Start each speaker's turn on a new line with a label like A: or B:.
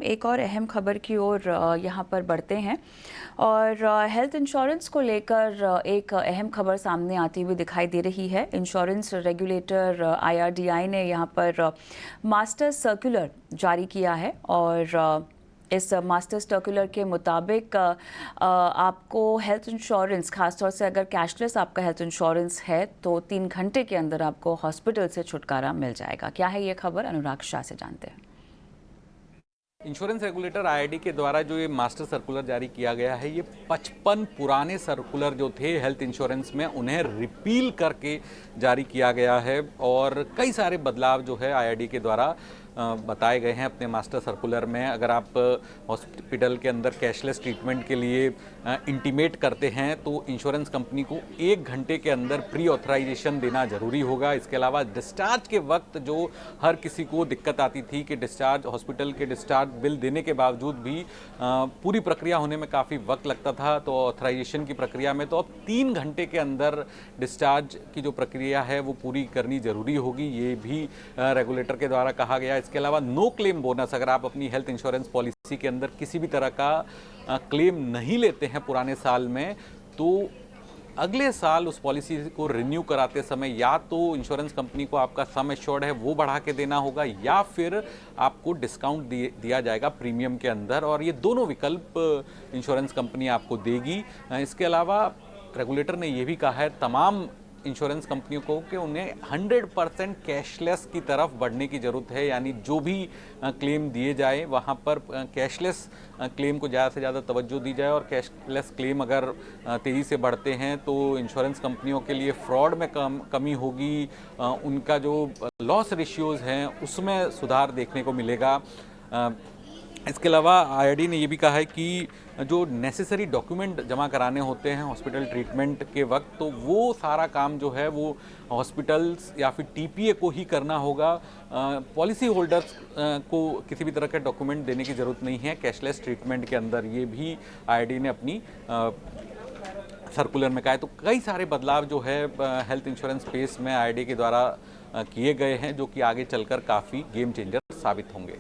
A: एक और अहम खबर की ओर यहाँ पर बढ़ते हैं और हेल्थ इंश्योरेंस को लेकर एक अहम खबर सामने आती हुई दिखाई दे रही है। इंश्योरेंस रेगुलेटर IRDAI ने यहाँ पर मास्टर सर्कुलर जारी किया है और इस मास्टर सर्कुलर के मुताबिक आपको हेल्थ इंश्योरेंस, खासतौर से अगर कैशलेस आपका हेल्थ इंश्योरेंस है तो 3 घंटे के अंदर आपको हॉस्पिटल से छुटकारा मिल जाएगा। क्या है ये खबर, अनुराग शाह से जानते हैं।
B: इंश्योरेंस रेगुलेटर IRD के द्वारा जो ये मास्टर सर्कुलर जारी किया गया है, ये 55 पुराने सर्कुलर जो थे हेल्थ इंश्योरेंस में, उन्हें रिपील करके जारी किया गया है और कई सारे बदलाव जो है IRD के द्वारा बताए गए हैं अपने मास्टर सर्कुलर में। अगर आप हॉस्पिटल के अंदर कैशलेस ट्रीटमेंट के लिए इंटीमेट करते हैं तो इंश्योरेंस कंपनी को 1 घंटे के अंदर प्री ऑथराइजेशन देना ज़रूरी होगा। इसके अलावा डिस्चार्ज के वक्त जो हर किसी को दिक्कत आती थी कि डिस्चार्ज हॉस्पिटल के डिस्चार्ज बिल देने के बावजूद भी पूरी प्रक्रिया होने में काफ़ी वक्त लगता था, तो ऑथराइजेशन की प्रक्रिया में तो अब 3 घंटे के अंदर डिस्चार्ज की जो प्रक्रिया है वो पूरी करनी ज़रूरी होगी, ये भी रेगुलेटर के द्वारा कहा गया। इसके अलावा नो क्लेम बोनस, अगर आप अपनी हेल्थ इंश्योरेंस पॉलिसी के अंदर किसी भी तरह का क्लेम नहीं लेते हैं पुराने साल में, तो अगले साल उस पॉलिसी को रिन्यू कराते समय या तो इंश्योरेंस कंपनी को आपका सम एश्योर्ड है वो बढ़ा के देना होगा या फिर आपको डिस्काउंट दिया जाएगा प्रीमियम के अंदर, और ये दोनों विकल्प इंश्योरेंस कंपनी आपको देगी। इसके अलावा रेगुलेटर ने ये भी कहा है तमाम इंश्योरेंस कंपनियों को कि उन्हें 100% कैशलेस की तरफ बढ़ने की ज़रूरत है, यानी जो भी क्लेम दिए जाए वहाँ पर कैशलेस क्लेम को ज़्यादा से ज़्यादा तवज्जो दी जाए, और कैशलेस क्लेम अगर तेज़ी से बढ़ते हैं तो इंश्योरेंस कंपनियों के लिए फ्रॉड में कमी होगी, उनका जो लॉस रेशियोज़ हैं उसमें सुधार देखने को मिलेगा। इसके अलावा IRD ने ये भी कहा है कि जो नेसेसरी डॉक्यूमेंट जमा कराने होते हैं हॉस्पिटल ट्रीटमेंट के वक्त, तो वो सारा काम जो है वो हॉस्पिटल्स या फिर TPA को ही करना होगा। पॉलिसी होल्डर्स को किसी भी तरह के डॉक्यूमेंट देने की ज़रूरत नहीं है कैशलेस ट्रीटमेंट के अंदर, ये भी IRD ने अपनी सर्कुलर में कहा है। तो कई सारे बदलाव जो है हेल्थ इंश्योरेंस स्पेस में IRD के द्वारा किए गए हैं, जो कि आगे चलकर काफ़ी गेम चेंजर साबित होंगे।